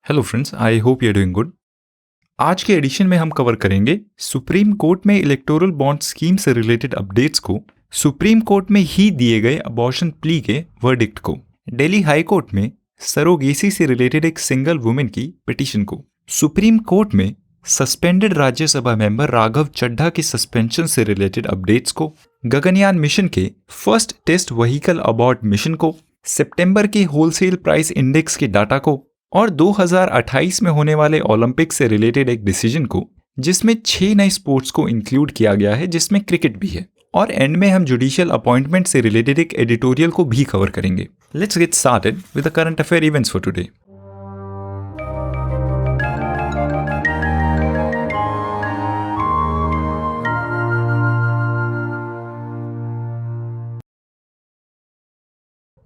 Hello friends, I hope you are doing good. आज के edition में हम कवर करेंगे सुप्रीम कोर्ट में इलेक्टोरल बॉन्ड स्कीम से रिलेटेड अपडेट्स को, सुप्रीम कोर्ट में ही दिए गए अबॉर्शन प्ली के वर्डिक्ट को, दिल्ली हाई कोर्ट में सरोगेसी से रिलेटेड एक सिंगल वुमेन की पिटीशन को, सुप्रीम कोर्ट में सस्पेंडेड राज्यसभा मेंबर राघव चड्ढा के सस्पेंशन से रिलेटेड अपडेट्स को, गगनयान मिशन के first test vehicle abort mission को, सितंबर के होलसेल प्राइस इंडेक्स के डाटा को, और 2028 में होने वाले ओलंपिक से रिलेटेड एक डिसीजन को, जिसमें 6 नए स्पोर्ट्स को इंक्लूड किया गया है, जिसमें क्रिकेट भी है। और एंड में हम जुडिशियल अपॉइंटमेंट से रिलेटेड एक एडिटोरियल को भी कवर करेंगे। Let's get started with the current affair events for today.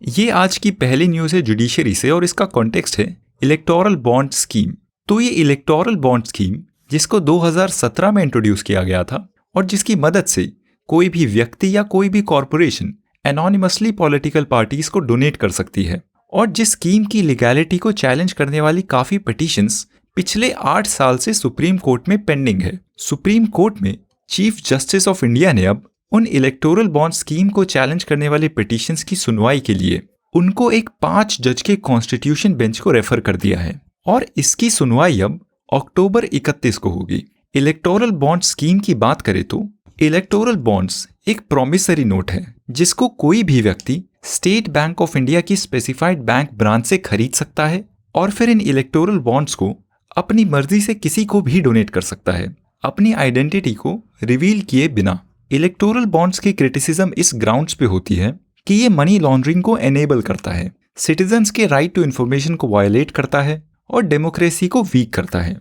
ये आज की पहली न्यूज़ है जुडिशरी से और इसका कॉन्टेक्स्ट है इलेक्टोरल बॉन्ड स्कीम। तो ये इलेक्टोरल बॉन्ड स्कीम जिसको 2017 में इंट्रोड्यूस किया गया था और जिसकी मदद से कोई भी व्यक्ति या कोई भी कॉरपोरेशन एनोनिमसली पॉलिटिकल पार्टीज को डोनेट कर सकती है, और जिस स्कीम की लीगैलिटी को चैलेंज करने वाली काफ़ी पिटीशंस पिछले 8 साल से सुप्रीम कोर्ट में पेंडिंग है। सुप्रीम कोर्ट में चीफ जस्टिस ऑफ इंडिया ने अब उन इलेक्टोरल बॉन्ड स्कीम को चैलेंज करने वाले पिटीशंस की सुनवाई के लिए उनको एक 5 जज के कॉन्स्टिट्यूशन बेंच को रेफर कर दिया है, और इसकी सुनवाई अब अक्टूबर 31 को होगी। इलेक्टोरल बॉन्ड स्कीम की बात करें तो इलेक्टोरल बॉन्ड्स एक प्रॉमिसरी नोट है जिसको कोई भी व्यक्ति स्टेट बैंक ऑफ इंडिया की स्पेसिफाइड बैंक ब्रांच से खरीद सकता है और फिर इन इलेक्टोरल बॉन्ड्स को अपनी मर्जी से किसी को भी डोनेट कर सकता है, अपनी आइडेंटिटी को रिवील किए बिना। इलेक्टोरल बॉन्ड्स की क्रिटिसिज्म इस ग्राउंड्स पे होती है कि ये मनी लॉन्ड्रिंग को एनेबल करता है, सिटीजन्स के राइट टू इन्फॉर्मेशन को वायलेट करता है और डेमोक्रेसी को वीक करता है।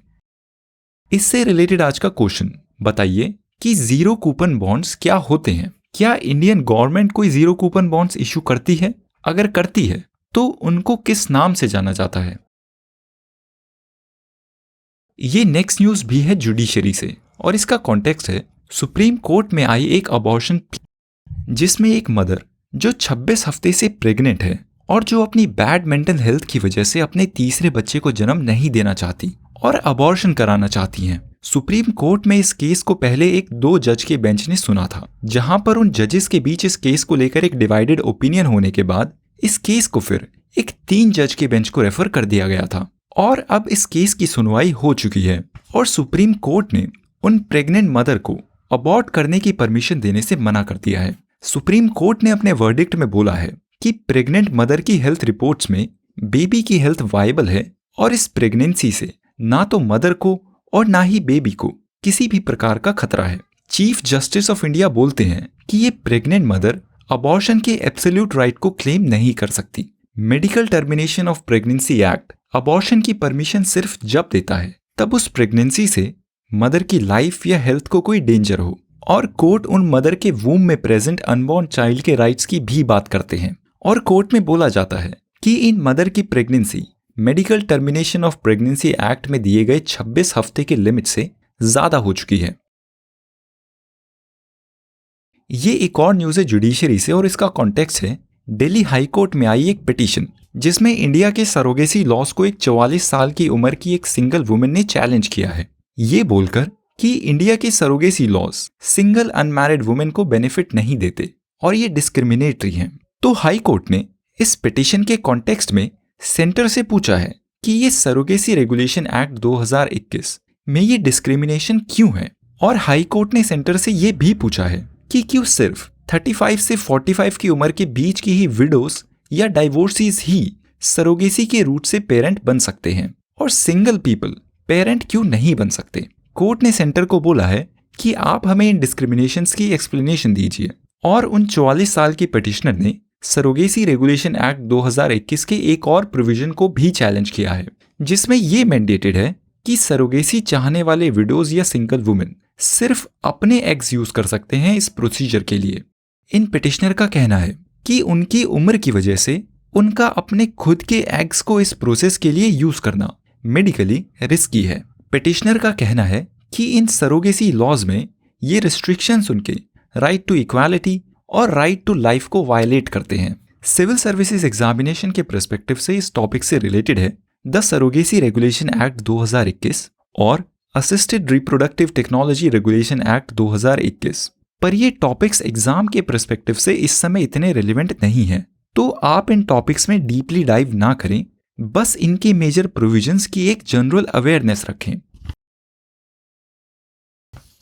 इससे रिलेटेड आज का क्वेश्चन, बताइए कि जीरो कूपन बॉन्ड्स क्या होते हैं? क्या इंडियन गवर्नमेंट कोई जीरो कूपन बॉन्ड्स इशू करती है? अगर करती है तो उनको किस नाम से जाना जाता है? ये नेक्स्ट न्यूज भी है जुडिशरी से और इसका कॉन्टेक्स्ट है सुप्रीम कोर्ट में आई एक अबॉर्शन जिसमें एक मदर जो 26 हफ्ते से प्रेग्नेंट है और जो अपनी बैड मेंटल हेल्थ की वजह से अपने तीसरे बच्चे को जन्म नहीं देना चाहती और अबॉर्शन कराना चाहती हैं। सुप्रीम कोर्ट में इस केस को पहले एक 2 जज के बेंच ने सुना था, जहां पर उन जजेस के बीच इस केस को लेकर एक डिवाइडेड ओपिनियन होने के बाद इस केस को फिर एक 3 जज के बेंच को रेफर कर दिया गया था। और अब इस केस की सुनवाई हो चुकी है और सुप्रीम कोर्ट ने उन प्रेग्नेंट मदर को अबॉर्ट करने की परमिशन देने से मना कर दिया है। सुप्रीम कोर्ट ने अपने वर्डिक्ट में बोला है कि प्रेग्नेंट मदर की हेल्थ रिपोर्ट्स में बेबी की हेल्थ वायबल है और इस प्रेगनेंसी से ना तो मदर को और ना ही बेबी को किसी भी प्रकार का खतरा है। चीफ जस्टिस ऑफ इंडिया बोलते हैं कि ये प्रेग्नेंट मदर अबॉर्शन के एब्सोल्यूट राइट को क्लेम नहीं कर सकती। Medical termination of pregnancy act abortion की परमिशन सिर्फ जब देता है तब उस प्रेगनेंसी से मदर की लाइफ या हेल्थ को कोई डेंजर हो, और कोर्ट उन मदर के वूम में प्रेजेंट अनबॉर्न चाइल्ड के राइट्स की भी बात करते हैं। और कोर्ट में बोला जाता है कि इन मदर की pregnancy medical termination of pregnancy act में दिए गए 26 हफ्ते के लिमिट से ज्यादा हो चुकी है। ये एक और न्यूज है जुडिशरी से और इसका कॉन्टेक्स्ट है दिल्ली हाई कोर्ट में आई एक पिटीशन जिसमें इंडिया के सरोगेसी लॉस को एक 44 साल की उम्र की एक सिंगल वुमेन ने चैलेंज किया है, ये बोलकर कि इंडिया के surrogacy laws single unmarried women को बेनिफिट नहीं देते और ये डिस्क्रिमिनेटरी हैं। तो हाई कोर्ट ने इस पिटीशन के कॉन्टेक्स्ट में सेंटर से पूछा है कि ये सरोगेसी रेगुलेशन एक्ट 2021 में ये डिस्क्रिमिनेशन क्यों है, और हाई कोर्ट ने सेंटर से ये भी पूछा है कि क्यों सिर्फ 35 से 45 की उम्र के बीच की ही विडोज या डाइवोर्सीज ही सरोगेसी के रूट से पेरेंट बन सकते हैं और सिंगल पीपल पेरेंट क्यों नहीं बन सकते। कोर्ट ने सेंटर को बोला है कि आप हमें इन डिस्क्रिमिनेशंस की एक्सप्लेनेशन दीजिए, और उन 44 साल की पिटिशनर ने सरोगेसी रेगुलेशन एक्ट 2021 के एक और प्रोविजन को भी चैलेंज किया है जिसमें ये मैंडेटेड है कि सरोगेसी चाहने वाले विडोज या सिंगल वुमेन सिर्फ अपने एग्स यूज कर सकते हैं इस प्रोसीजर के लिए। इन पिटिशनर का कहना है कि उनकी उम्र की वजह से उनका अपने खुद के एग्स को इस प्रोसेस के लिए यूज करना मेडिकली रिस्की है। पिटिशनर का कहना है कि इन सरोगेसी लॉज में ये रिस्ट्रिक्शंस उनके राइट टू इक्वालिटी और राइट टू लाइफ को वायलेट करते हैं। सिविल सर्विसेज एग्जामिनेशन के पर्सपेक्टिव से इस टॉपिक से रिलेटेड है द सरोगेसी रेगुलेशन एक्ट 2021 और assisted reproductive technology regulation act 2021। पर ये टॉपिक्स एग्जाम के पर्सपेक्टिव से इस समय इतने रिलेवेंट नहीं हैं, तो आप इन टॉपिक्स में डीपली डाइव ना करें, बस इनके मेजर प्रोविजंस की एक जनरल अवेयरनेस रखें।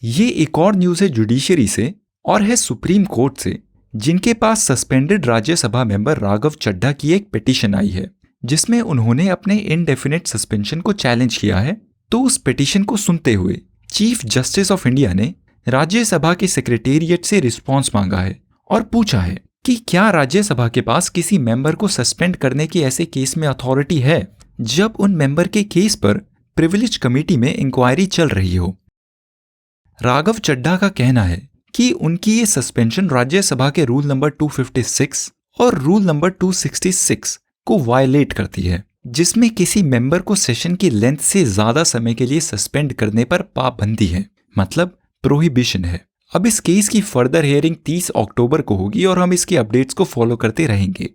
ये एक और न्यूज़ है जुडिशरी से और है सुप्रीम कोर्ट से, जिनके पास सस्पेंडेड राज्यसभा मेंबर राघव चड्ढा की एक पिटीशन आई है, जिसमें उन्होंने अपने इनडेफिनेट सस्पेंशन को चैलेंज किया है। तो उस पिटीशन को सुनते हुए चीफ जस्टिस ऑफ इंडिया ने राज्यसभा के सेक्रेटेरिएट से रिस्पॉन्स मांगा है और पूछा है कि क्या राज्यसभा के पास किसी मेंबर को सस्पेंड करने के ऐसे केस में अथॉरिटी है जब उन मेंबर के केस पर प्रिविलेज कमेटी में इंक्वायरी चल रही हो। राघव चड्ढा का कहना है कि उनकी ये सस्पेंशन राज्यसभा के रूल नंबर 256 और रूल नंबर 266 को वायलेट करती है, जिसमें किसी मेंबर को सेशन की लेंथ से ज्यादा समय के लिए सस्पेंड करने पर पाबंदी है, मतलब प्रोहिबिशन है। अब इस केस की फर्दर हियरिंग 30 अक्टूबर को होगी और हम इसकी अपडेट्स को फॉलो करते रहेंगे।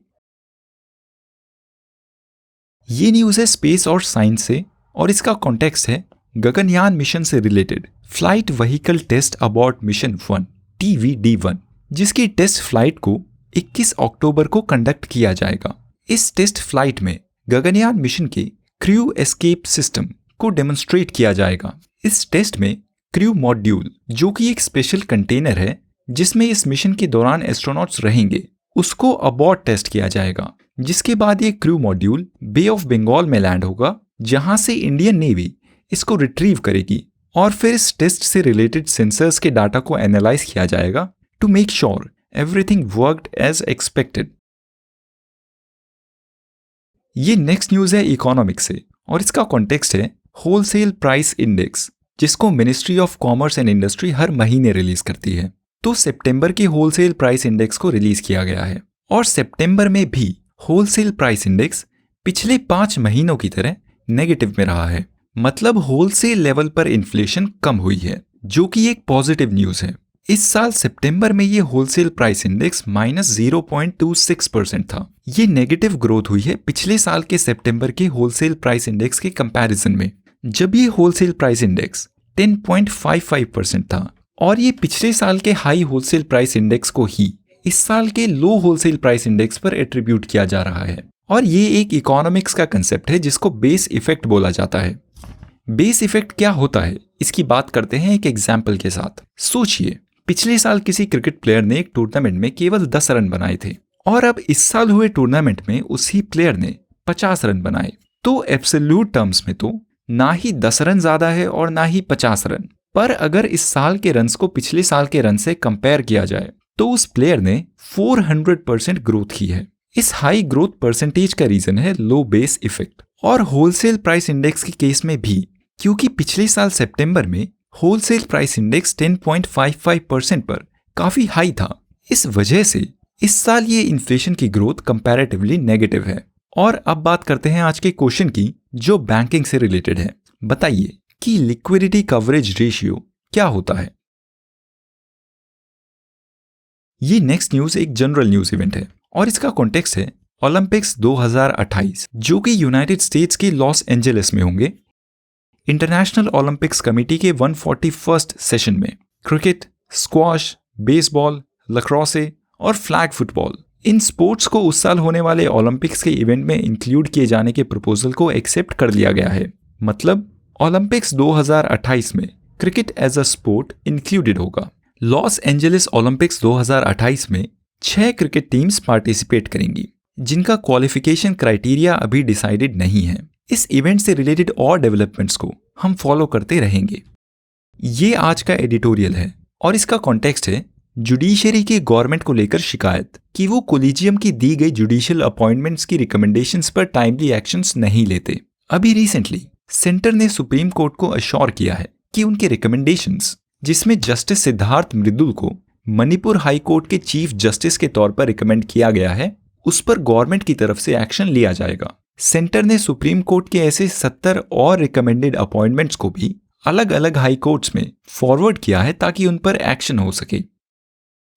ये न्यूज़ है स्पेस और साइंस से और इसका कॉन्टेक्स्ट है गगनयान मिशन से related flight vehicle test abort mission 1 TVD-1, जिसकी टेस्ट फ्लाइट को 21 अक्टूबर को कंडक्ट किया जाएगा। इस टेस्ट फ्लाइट में गगनयान मिशन के क्रू एस्केप सिस्टम को डेमोन्स्ट्रेट किया जाएगा। इस टेस्ट में क्रू मॉड्यूल, जो कि एक स्पेशल कंटेनर है जिसमें इस मिशन के दौरान एस्ट्रोनॉट्स रहेंगे, उसको अबॉर्ट टेस्ट किया जाएगा, जिसके बाद ये crew module bay of Bengal में लैंड होगा, जहां से इंडियन नेवी इसको रिट्रीव करेगी और फिर इस टेस्ट से रिलेटेड सेंसर्स के डाटा को एनालाइज किया जाएगा to make sure everything worked as expected. ये नेक्स्ट न्यूज़ है इकोनॉमिक्स से और इसका कॉन्टेक्स्ट है होलसेल प्राइस इंडेक्स, जिसको ministry of commerce and industry हर महीने रिलीज करती है। तो सितंबर के होलसेल प्राइस इंडेक्स को रिलीज किया गया है और सितंबर में भी होलसेल प्राइस इंडेक्स पिछले 5 महीनों की तरह नेगेटिव में रहा है, मतलब होलसेल लेवल पर इन्फ्लेशन कम हुई है, जो कि एक पॉजिटिव न्यूज है। इस साल सितंबर में ये होलसेल प्राइस इंडेक्स -0.26% था। ये नेगेटिव ग्रोथ हुई है पिछले साल के सितंबर के होलसेल प्राइस इंडेक्स के कंपैरिजन में, जब ये होलसेल प्राइस इंडेक्स 10.55% था और ये पिछले साल के हाई होलसेल प्राइस इंडेक्स को ही इस साल के लो होलसेल प्राइस इंडेक्स पर एट्रीब्यूट किया जा रहा है। और ये एक इकोनॉमिक्स का कंसेप्ट है जिसको बेस इफेक्ट बोला जाता है। बेस इफेक्ट क्या होता है, इसकी बात करते हैं एक एग्जाम्पल के साथ। सोचिए, पिछले साल किसी क्रिकेट प्लेयर ने एक टूर्नामेंट में केवल 10 रन बनाए थे और अब इस साल हुए टूर्नामेंट में उसी प्लेयर ने 50 रन बनाए। तो एब्सोल्यूट टर्म्स में तो ना ही 10 रन ज्यादा है और ना ही 50 रन, पर अगर इस साल के रन्स को पिछले साल के रन से कंपेयर किया जाए तो उस प्लेयर ने 400% ग्रोथ की है। इस हाई ग्रोथ परसेंटेज का रीजन है लो बेस इफेक्ट। और होलसेल प्राइस इंडेक्स के केस में भी, क्योंकि पिछले साल सितंबर में होलसेल प्राइस इंडेक्स 10.55% पर काफी हाई था, इस वजह से इस साल ये इन्फ्लेशन की ग्रोथ कंपैरेटिवली नेगेटिव है। और अब बात करते हैं आज के क्वेश्चन की, जो बैंकिंग से रिलेटेड है। बताइए कि लिक्विडिटी कवरेज रेशियो क्या होता है। ये नेक्स्ट न्यूज एक जनरल न्यूज इवेंट है और इसका कॉन्टेक्स्ट है ओलंपिक्स 2028, जो कि यूनाइटेड स्टेट्स के लॉस एंजेलिस में होंगे। इंटरनेशनल ओलंपिक्स कमेटी के 141st सेशन में क्रिकेट, स्क्वॉश, बेसबॉल, लक्रोसे और फ्लैग फुटबॉल, इन स्पोर्ट्स को उस साल होने वाले ओलंपिक्स के इवेंट में इंक्लूड किए जाने के प्रपोजल को एक्सेप्ट कर लिया गया है। मतलब ओलंपिक्स 2028 में cricket as a sport included होगा। लॉस एंजेलिस ओलंपिक्स 2028 में 6 क्रिकेट टीम्स पार्टिसिपेट करेंगी, जिनका क्वालिफिकेशन क्राइटेरिया अभी डिसाइडेड नहीं है। इस इवेंट से रिलेटेड और डेवलपमेंट्स को हम फॉलो करते रहेंगे। ये आज का एडिटोरियल है और इसका कॉन्टेक्स्ट है जुडिशरी के गवर्नमेंट को लेकर शिकायत कि वो कोलिजियम की दी गई जुडिशियल अपॉइंटमेंट्स की रिकमेंडेशंस पर टाइमली एक्शंस नहीं लेते। अभी रिसेंटली सेंटर ने सुप्रीम कोर्ट को अश्योर किया है कि उनके रिकमेंडेशंस, जिसमें जस्टिस सिद्धार्थ मृदुल को मणिपुर हाई कोर्ट के चीफ जस्टिस के तौर पर रिकमेंड किया गया है, उस पर गवर्नमेंट की तरफ से एक्शन लिया जाएगा। सेंटर ने सुप्रीम कोर्ट के ऐसे 70 और रिकमेंडेड अपॉइंटमेंट्स को भी अलग अलग हाई कोर्ट्स में फॉरवर्ड किया है ताकि उन पर एक्शन हो सके।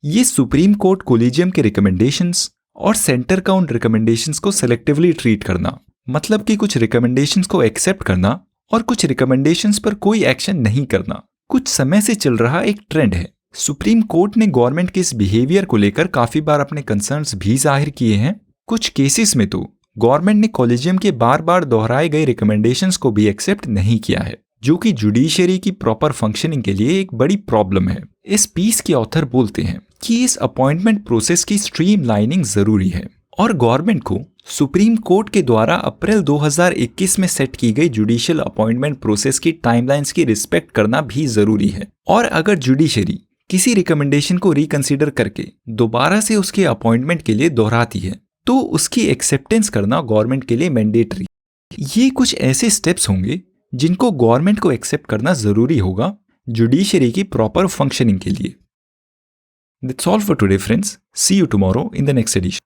ये सुप्रीम कोर्ट कोलिजियम के रिकमेंडेशंस और सेंटर का उन रिकमेंडेशंस को सेलेक्टिवली ट्रीट करना, मतलब कि कुछ रिकमेंडेशंस को एक्सेप्ट करना और कुछ रिकमेंडेशंस पर कोई एक्शन नहीं करना कुछ समय से चल रहा एक ट्रेंड है। सुप्रीम कोर्ट ने गवर्नमेंट के इस बिहेवियर को लेकर काफी बार अपने कंसर्न्स भी जाहिर किए हैं। कुछ केसेस में तो गवर्नमेंट ने कॉलेजियम के बार बार दोहराए गए रिकमेंडेशंस को भी एक्सेप्ट नहीं किया है, जो कि जुडिशरी की प्रॉपर फंक्शनिंग के लिए एक बड़ी प्रॉब्लम है। इस पीस के ऑथर बोलते हैं कि इस अपॉइंटमेंट प्रोसेस की स्ट्रीमलाइनिंग जरूरी है और गवर्नमेंट को सुप्रीम कोर्ट के द्वारा अप्रैल 2021 में सेट की गई जुडिशियल अपॉइंटमेंट प्रोसेस की टाइमलाइंस की रिस्पेक्ट करना भी जरूरी है। और अगर जुडिशरी किसी रिकमेंडेशन को रिकंसीडर करके दोबारा से उसके अपॉइंटमेंट के लिए दोहराती है तो उसकी एक्सेप्टेंस करना गवर्नमेंट के लिए मैंडेटरी। ये कुछ ऐसे स्टेप्स होंगे जिनको गवर्नमेंट को एक्सेप्ट करना जरूरी होगा जुडिशरी की प्रॉपर फंक्शनिंग के लिए। That's all for today, friends. See you tomorrow in the next edition.